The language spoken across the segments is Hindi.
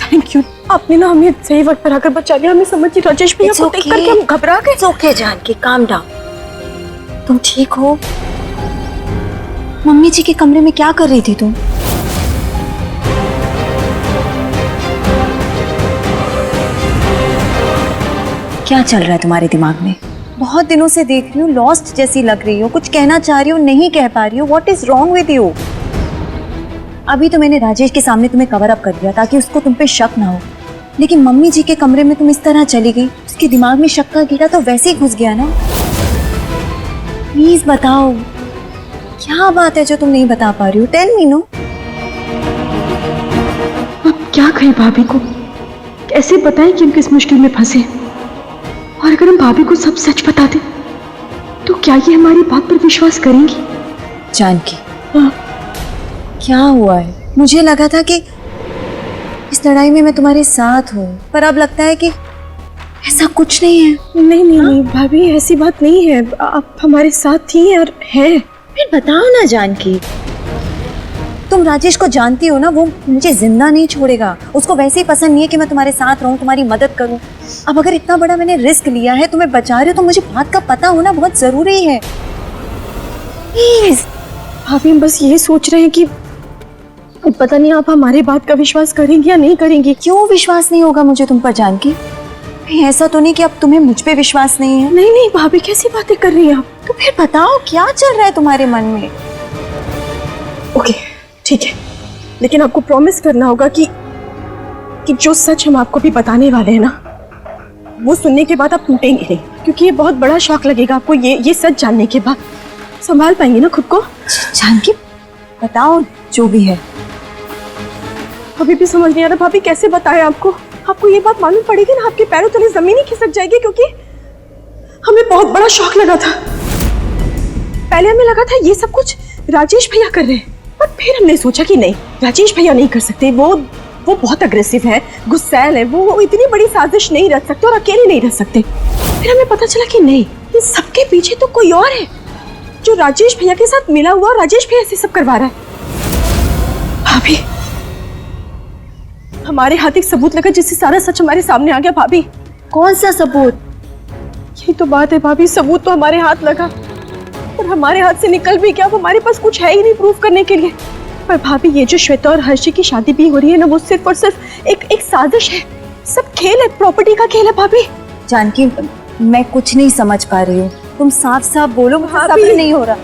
थैंक यू, आपने ना हमें सही वक्त पर आकर बचा लिया। हमें समझ राजेश भैया को देख करके हम घबरा गए। Okay Janaki, calm down. तुम ठीक हो? मम्मी जी के कमरे में क्या कर रही थी तुम? क्या चल रहा है तुम्हारे दिमाग में? बहुत दिनों से देख रही हूँ, लॉस्ट जैसी लग रही हो, कुछ कहना चाह रही हो, नहीं कह पा रही हो। What is wrong with you? अभी तो मैंने राजेश के सामने तुम्हें कवर अप कर दिया ताकि उसको तुम पे शक ना हो, लेकिन मम्मी जी के कमरे में तुम इस तरह चली गई, उसके दिमाग में शक का कीड़ा तो वैसे ही घुस गया ना। प्लीज बताओ, क्या बात है जो तुम नहीं बता पा रही हो? Tell me no. अब क्या कहें भाभी को, कैसे बताएं कि हम किस मुश्किल में फंसे। और अगर हम भाभी को सब सच बता दें तो क्या ये हमारी बात पर विश्वास करेंगी? जानकी, हाँ। क्या हुआ है? मुझे लगा था कि इस लड़ाई में मैं तुम्हारे साथ हूँ, पर अब लगता है कि ऐसा कुछ नहीं है। नहीं नहीं नहीं भाभी, ऐसी बात नहीं है। आप हमारे साथ थी और हैं। फिर बताओ ना जानकी, तुम राजेश को जानती हो ना, वो मुझे जिंदा नहीं छोड़ेगा। उसको वैसे ही पसंद नहीं है कि मैं तुम्हारे साथ रहूं, तुम्हारी मदद करूं। अब अगर इतना बड़ा मैंने रिस्क लिया है, तुम्हें बचा रही हो, तो मुझे बात का पता होना बहुत जरूरी है। प्लीज। भाभी हम बस ये सोच रहे हैं कि पता नहीं आप हमारी बात का विश्वास करेंगी या नहीं करेंगी। क्यों विश्वास नहीं होगा मुझे तुम पर जानकी? ऐसा तो नहीं कि अब तुम्हें मुझ पे विश्वास नहीं है? नहीं नहीं भाभी, कैसी बातें कर रही हैं आप? तो फिर बताओ क्या चल रहा है तुम्हारे मन में? ओके ठीक है, लेकिन आपको प्रॉमिस करना होगा कि जो सच हम आपको भी बताने वाले हैं ना, वो सुनने के बाद आप टूटेंगे नहीं, क्योंकि ये बहुत बड़ा शॉक लगेगा आपको ये सच जानने के बाद। संभाल पाएंगे ना खुद को? जानकी बताओ जो भी है। अभी भी समझ नहीं आ रहा भाभी, कैसे बताएं आपको? आपको ये बात मालूम पड़ेगी ना, आपके पैरों तले जमीन ही खिसक जाएगी, क्योंकि हमें बहुत बड़ा शॉक लगा था। पहले हमें लगा था ये सब कुछ राजेश भैया कर रहे हैं, पर फिर हमने सोचा कि नहीं, राजेश भैया नहीं कर सकते। वो बहुत अग्रेसिव है, गुस्सैल है, वो इतनी बड़ी साजिश नहीं रच सकते और अकेले नहीं रह सकते। फिर हमें पता चला कि नहीं, इन सबके पीछे तो कोई और है जो राजेश भैया के साथ मिला हुआ, राजेश भैया से सब करवा रहा है। भाभी हमारे हाथ एक सबूत लगा जिससे सारा सच हमारे सामने आ गया। भाभी कौन सा सबूत? यही तो बात है भाभी, सबूत तो हमारे हाथ लगा और हमारे हाथ से निकल भी गया। अब हमारे पास कुछ है ही नहीं प्रूफ करने के लिए। पर भाभी ये जो श्वेता और हर्षी की शादी भी हो रही है ना, वो सिर्फ और सिर्फ एक साजिश है, सब खेल है, प्रॉपर्टी का खेल है। भाभी जानकी मैं कुछ नहीं समझ पा रही हूँ, तुम साफ साफ बोलो, मुझे सब्र नहीं हो रहा।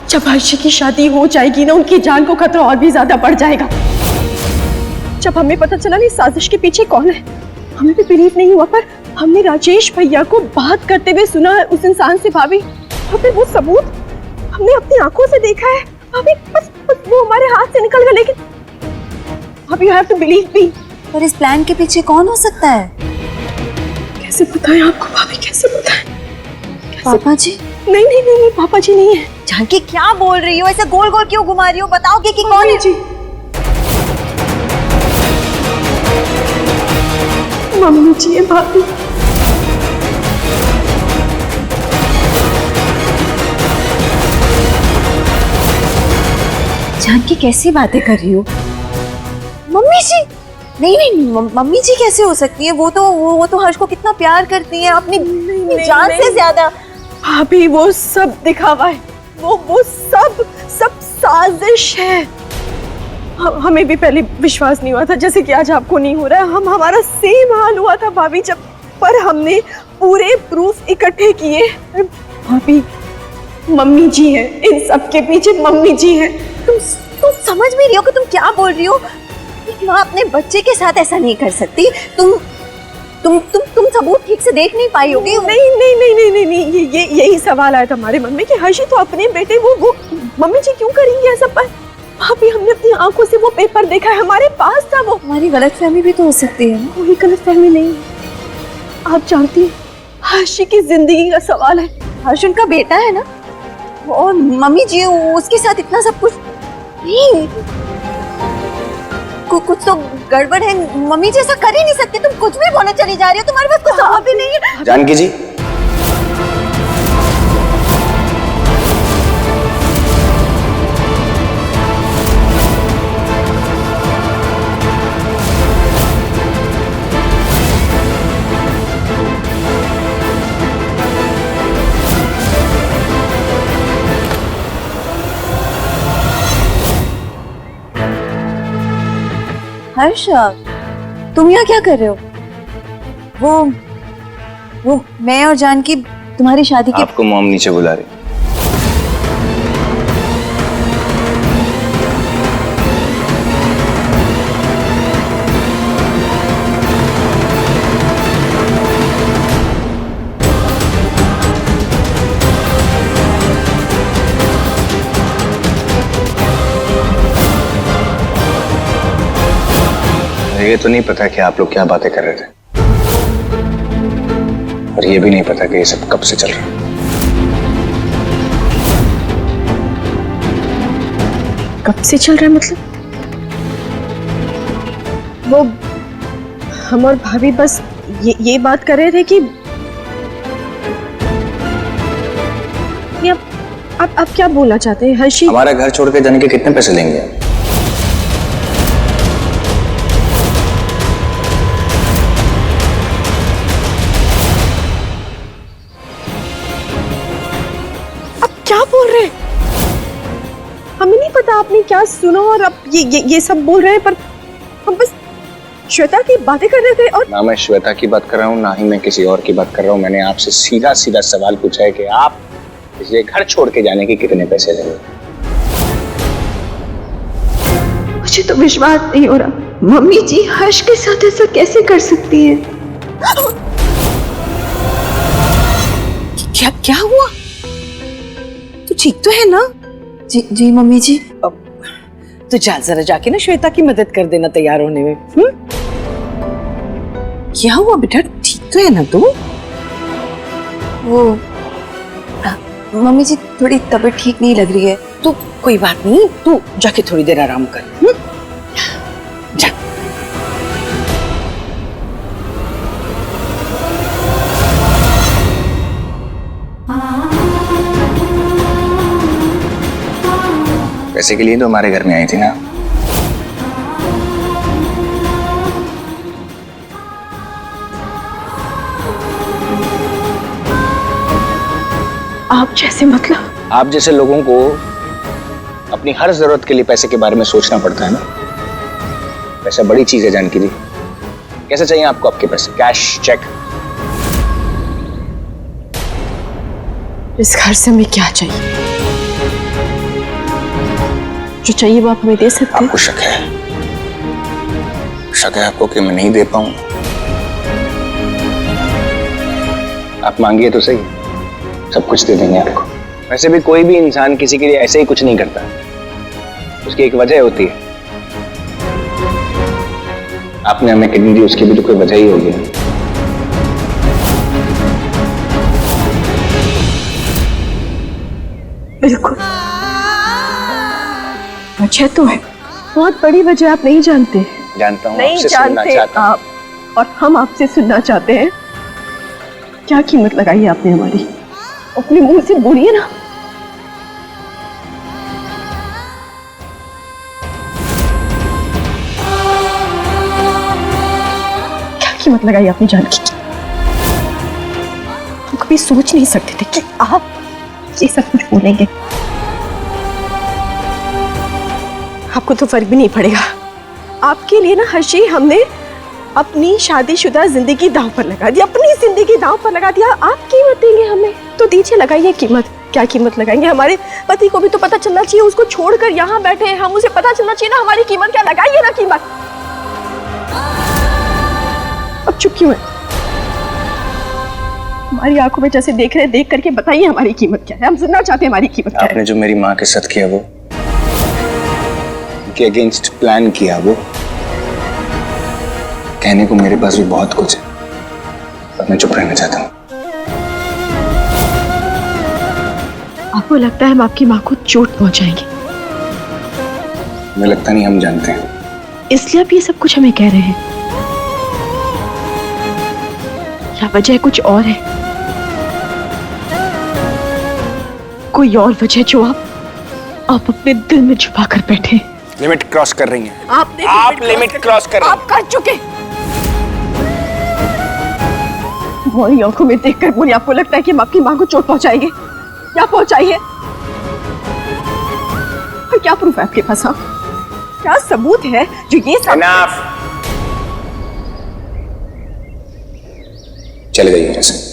जब हर्षी की शादी हो जाएगी ना, उनकी जान को खतरा और भी ज्यादा बढ़ जाएगा। जब हमें पता चला नहीं साजिश के पीछे कौन है, हमें भी बिलीव नहीं हुआ, पर हमने राजेश भैया को बात करते हुए सुना उस इंसान से भाभी, और फिर वो सबूत हमने अपनी आंखों से देखा है भाभी। बस वो हमारे हाथ से निकल गया। लेकिन भाभी you have to believe me. पर इस प्लान के पीछे कौन हो सकता है? कैसे बताएं आपको भाभी, कैसे बताएं? पापा जी? नहीं नहीं नहीं, पापा जी नहीं है। जानकी क्या बोल रही हो, ऐसे गोल गोल क्यों घुमा रही हो? बताओगे कि कौन है? जी मम्मी जी है भाभी। जानकी कैसी बातें कर रही हो? मम्मी जी? नहीं नहीं, मम्मी जी कैसे हो सकती है? वो तो हर्ष को कितना प्यार करती है, अपनी जान से ज्यादा। भाभी वो सब दिखावा है, वो सब साजिश है। हमें भी पहले विश्वास नहीं हुआ था, जैसे कि आज आपको नहीं हो रहा है। हमारा सेम हाल हुआ था भाभी, जब पर हमने पूरे प्रूफ इकट्ठे किए। भाभी मम्मी जी है, इन सब के पीछे मम्मी जी है। तुम समझ भी रही हो कि तुम क्या बोल रही हो? एक माँ अपने बच्चे के साथ ऐसा नहीं कर सकती। तुम सबूत ठीक से देख नहीं पाई होगी। नहीं नहीं नहीं नहीं नहीं, नहीं यही सवाल आया था हमारे मन में कि हर्षी तो अपने बेटे, वो मम्मी जी क्यों करेंगी ऐसा? पर भाभी हमने अपनी आंखों से वो पेपर देखा है, हमारे पास था वो। हमारी गलतफहमी भी तो हो सकती है। कोई गलतफहमी नहीं, आप जानती हैं हर्षी की जिंदगी का सवाल है। हर्ष उनका बेटा है ना, और मम्मी जी उसके साथ इतना सब कुछ नहीं, कुछ तो गड़बड़ है। मम्मी जी ऐसा कर ही नहीं सकते, तुम कुछ भी बोले चली जा रही हो, तुम्हारे पास कुछ सबूत भी नहीं है। जानकी जी, हर्ष, तुम यहाँ क्या कर रहे हो? वो मैं और जानकी तुम्हारी शादी की। आपको मॉम नीचे बुला रही। ये तो नहीं पता कि आप लोग क्या बातें कर रहे थे, और ये भी नहीं पता कि ये सब कब से चल रहा है। कब से चल रहा है मतलब? वो हम और भाभी बस ये बात कर रहे थे कि आप क्या बोलना चाहते हैं हर्षी? हमारा घर छोड़ के जाने के कितने पैसे लेंगे आप? क्या बोल रहे हैं? हमें नहीं पता आपने क्या सुना और अब ये सब बोल रहे हैं, पर हम बस श्वेता की बातें कर रहे थे। और ना मैं श्वेता की बात कर रहा हूँ, ना ही मैं किसी और की बात कर रहा हूँ। मैंने आपसे सीधा सीधा सवाल पूछा है कि आप इसे घर छोड़ के जाने के कितने पैसे लेंगे? मुझे तो विश्वास नहीं हो रहा। मम्मी जी हर्ष के साथ ऐसा कैसे कर सकती है? क्या हुआ? तू ठीक तो है ना? जी मम्मी जी। तो जा जरा जाके ना श्वेता की मदद कर देना तैयार होने में। क्या हुआ बेटा, ठीक तो है ना तू? वो मम्मी जी थोड़ी तबीयत ठीक नहीं लग रही है। तो कोई बात नहीं, तू जाके थोड़ी देर आराम कर। जा। पैसे के लिए तो हमारे घर में आई थी ना। आप जैसे मतलब? आप जैसे लोगों को अपनी हर जरूरत के लिए पैसे के बारे में सोचना पड़ता है ना। पैसा बड़ी चीज है जानकी जी। कैसे चाहिए आपको आपके पैसे? Cash, cheque? इस घर से हमें क्या चाहिए? जो चाहिए वो आप हमें दे सकते हैं। आपको शक है? शक है आपको कि मैं नहीं दे पाऊंगा? आप मांगिए तो सही, सब कुछ दे देंगे आपको। वैसे भी कोई भी इंसान किसी के लिए ऐसे ही कुछ नहीं करता, उसकी एक वजह होती है। आपने हमें किडनी दी, उसकी भी तो कोई वजह ही होगी। बिल्कुल वजह तो है, बहुत बड़ी वजह। आप नहीं जानते। जानता हूँ, नहीं आपसे सुनना जानते चाहता हूँ। आप, और हम आपसे सुनना चाहते हैं। क्या कीमत लगाई है आपने हमारी? अपने मुंह से बोलिए ना। क्या कीमत लगाई आपने जानकी की? हम कभी सोच नहीं सकते थे कि आप ये सब कुछ बोलेंगे। आपको तो फर्क भी नहीं पड़ेगा। आपके लिए ना हर्षी, हमने अपनी शादीशुदा जिंदगी दांव पर लगा दी, अपनी जिंदगी दांव पर लगा दिया। आप कीमत देंगे हमें? तो दीजिए, लगाइए कीमत। क्या कीमत लगाएंगे? हमारे पति को भी तो पता चलना चाहिए, उसको छोड़कर यहाँ बैठे हैं हम, उसे पता चलना चाहिए ना हमारी कीमत क्या। लगाइए ना कीमत। अब चुप क्यों है? हमारी आंखों में जैसे देख रहे हैं, देख करके बताइए हमारी कीमत क्या है। हम सुनना चाहते हैं हमारी कीमत क्या है। आपने जो मेरी माँ के साथ किया, वो के अगेंस्ट प्लान किया, वो कहने को मेरे पास भी बहुत कुछ है, पर मैं चुप रहना चाहता हूँ। आपको लगता है हम आपकी माँ को चोट पहुंचाएंगे? मुझे लगता नहीं, हम जानते हैं। इसलिए आप ये सब कुछ हमें कह रहे हैं, या वजह कुछ और है? कोई और वजह जो आप अपने दिल में छुपा कर बैठे? लिमिट क्रॉस कर रही हैं। आप लिमिट क्रॉस कर रहे हैं। आप कर चुके। हमारी आंखों में देखकर बोलिए, आपको लगता है कि हम आपकी मां को चोट पहुंचाएंगे? क्या पहुंचाई है? और क्या प्रूफ है आपके पास? क्या सबूत है जो ये Enough! चले जाइए यहाँ से।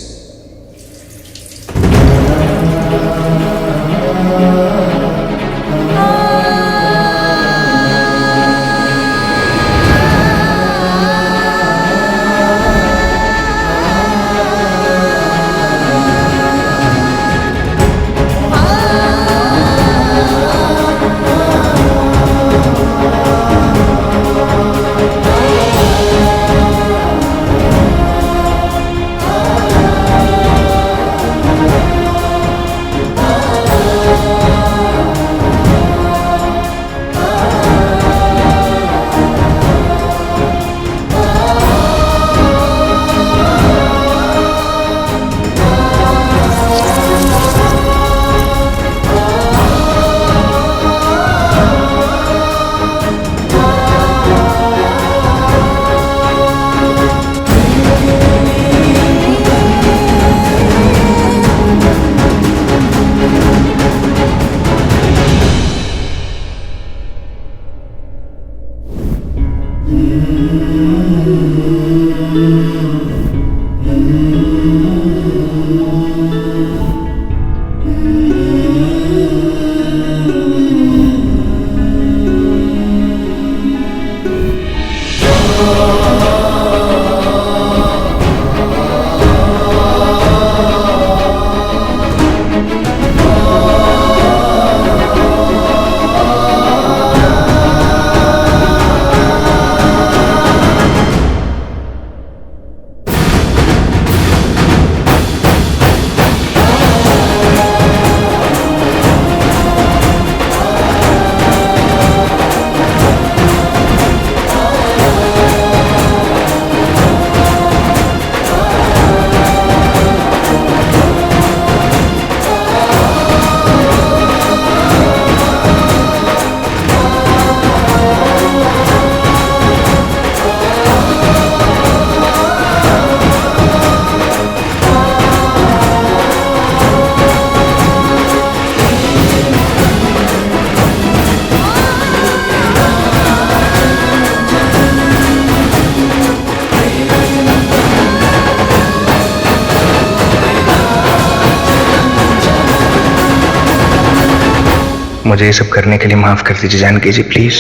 मुझे ये सब करने के लिए माफ कर दीजिए जानकी जी, प्लीज।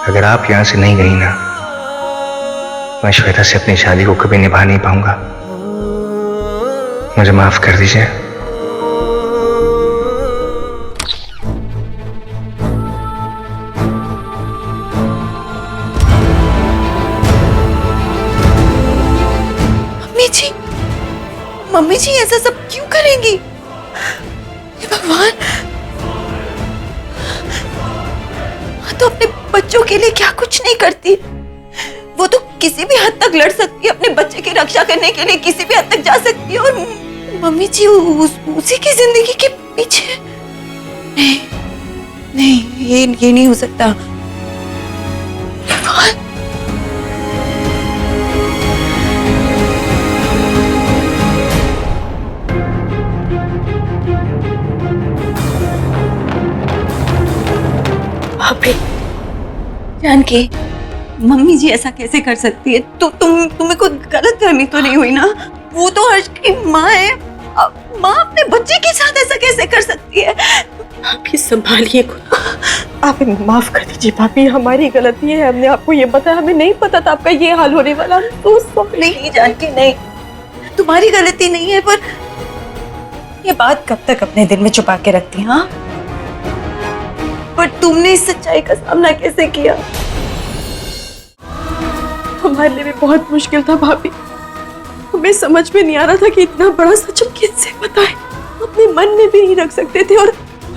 अगर आप यहां से नहीं गई ना, मैं श्वेता से अपनी शादी को कभी निभा नहीं पाऊंगा। मुझे माफ कर दीजिए। मम्मी जी ऐसा सब क्यों करेंगी? भगवान, तो अपने बच्चों के लिए क्या कुछ नहीं करती। वो तो किसी भी हद तक लड़ सकती है, अपने बच्चे की रक्षा करने के लिए किसी भी हद तक जा सकती है, और मम्मी जी उसी की जिंदगी के पीछे। नहीं नहीं, ये नहीं हो सकता। भगवान, जानकी, मम्मी जी ऐसा कैसे कर सकती है? तो तुम्हें कोई गलत फहमी तो नहीं हुई ना? वो तो हर्ष की माँ है। माँ अपने बच्चे के साथ ऐसा कैसे कर सकती है? भाभी संभालिए खुद। आप माफ कर दीजिए भाभी, हमारी गलती है। हमने आपको ये बताया, हमें नहीं पता था आपका ये हाल होने वाला। तो नहीं जानकी, नहीं, तुम्हारी गलती नहीं है, पर ये बात कब तक अपने दिल में छुपा के रखती? हाँ, पर तुमने इस सच्चाई का सामना कैसे किया? हमारे लिए भी बहुत मुश्किल था भाभी। हमें समझ में नहीं आ रहा था कि इतना बड़ा सच हम किससे बताएं। अपने मन में भी नहीं रख सकते थे, और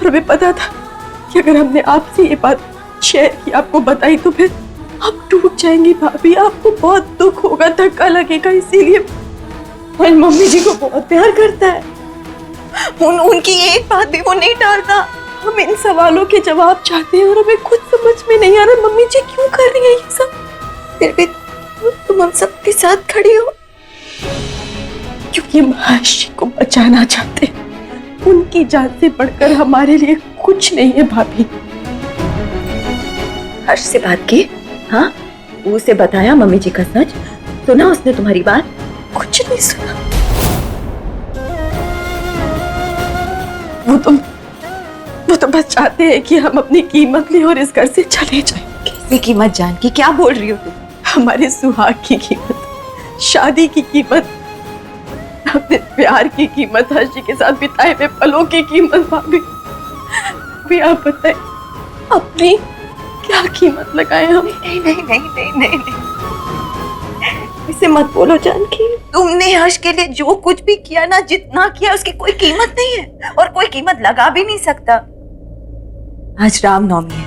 हमें पता था कि अगर हमने आपसे ये बात शेयर की, आपको बताई, तो फिर आप टूट जाएंगी भाभी। आपको बहुत दुख होगा, धक्का लगेगा। इसीलिए मम्मी जी को बहुत प्यार करता है। उनकी एक बात भी वो नहीं टालता। हम इन सवालों के जवाब चाहते हैं, और हमें खुद समझ में नहीं आ रहा मम्मी जी क्यों कर रही है ये सब। फिर भी तुम हम सबके साथ खड़ी हो, क्योंकि महेश जी को बचाना चाहते हैं। उनकी जान से बढ़कर हमारे लिए कुछ नहीं है भाभी। हर्ष से बात की? हाँ, उसे बताया मम्मी जी का सच? सुना उसने तुम्हारी बात? कुछ नहीं सुना। वो तो बस चाहते हैं कि हम अपनी कीमत लें और इस घर से चले जाएं। कैसी कीमत जानकी? क्या बोल रही हो तुम? हमारे सुहाग की कीमत, शादी की कीमत, अपने प्यार की कीमत, हर्षी के साथ बिताए हुए पलों की कीमत। भाभी भी आप बताएं, अपनी क्या कीमत लगाए हम? नहीं नहीं नहीं नहीं नहीं, नहीं। इसे मत बोलो जानकी। तुमने हर्ष के लिए जो कुछ भी किया ना, जितना किया, उसकी कोई कीमत नहीं है और कोई कीमत लगा भी नहीं सकता। आज रामनवमी है,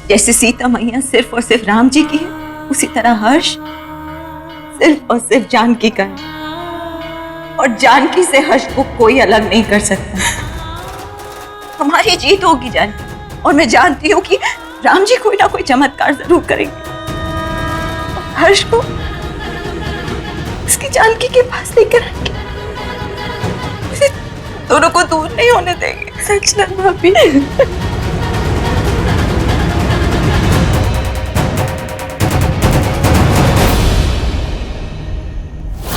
जैसे सीता मैया सिर्फ और सिर्फ राम जी की है, उसी तरह हर्ष सिर्फ और सिर्फ जानकी का है। और जानकी से हर्ष को कोई अलग नहीं कर सकता। हमारी जीत होगी जानकी, और मैं जानती हूँ कि राम जी कोई ना कोई चमत्कार जरूर करेंगे। हर्ष को उसकी जानकी के पास लेकर आएंगे, उसे दोनों को दूर नहीं होने देंगे। सच ना भाभी?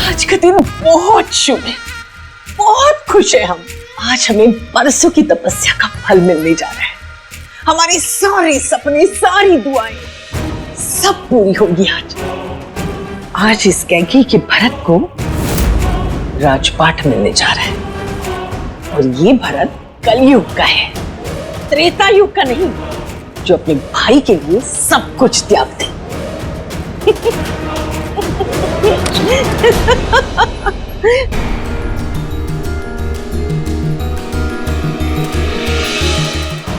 आज का दिन बहुत शुभ है, बहुत खुश है हम। आज हमें बरसों की तपस्या का फल मिलने जा रहा है। हमारे सारे सपने, सारी दुआएं सब पूरी होगी आज। आज इस कैंकी के भरत को राजपाट मिलने जा रहा है, और ये भरत कलयुग का है, त्रेता युग का नहीं, जो अपने भाई के लिए सब कुछ त्याग दे।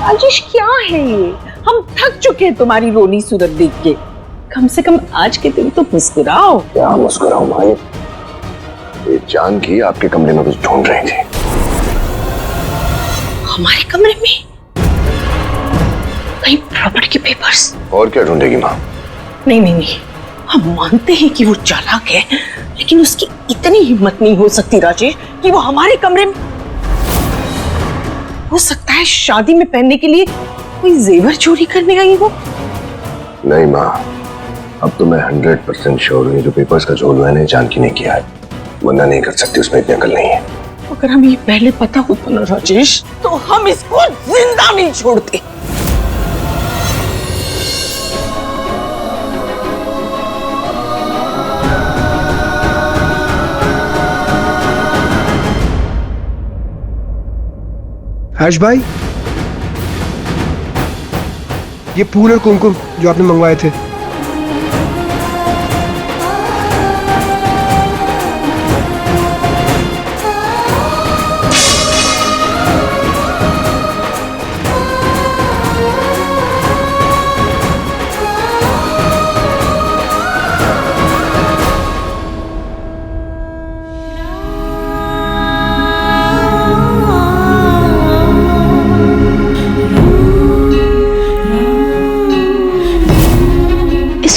राजेश, क्या है ये? हम थक चुके हैं तुम्हारी रोनी सूरत देख के। कम से कम आज के दिन तो मुस्कुराओ। क्या मुस्कुराओ भाई? ये जानकी आपके कमरे में कुछ ढूंढ रही थी। हमारे कमरे में कहीं प्रॉपर्टी के पेपर्स? और क्या ढूंढेगी माँ? नहीं नहीं नहीं, हम मानते हैं कि वो चालाक है, लेकिन उसकी इतनी हिम्मत नहीं हो सकती राजेश कि वो हमारे कमरे में। हो सकता है शादी में पहनने के लिए कोई जेवर चोरी करने आई हो। नहीं माँ, अब तो मैं 100% श्योर हूँ, जो पेपर्स का झोल मैंने जानकी ने किया है, वरना नहीं कर सकती, उसमें इतनी अकल नहीं है। अगर हमें ये पहले पता होता ना राजेश, तो हम इसको जिंदा नहीं छोड़ते। हर्ष भाई, ये फूल और कुमकुम जो आपने मंगवाए थे।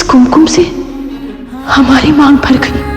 कुमकुम से हमारी मांग भर गई।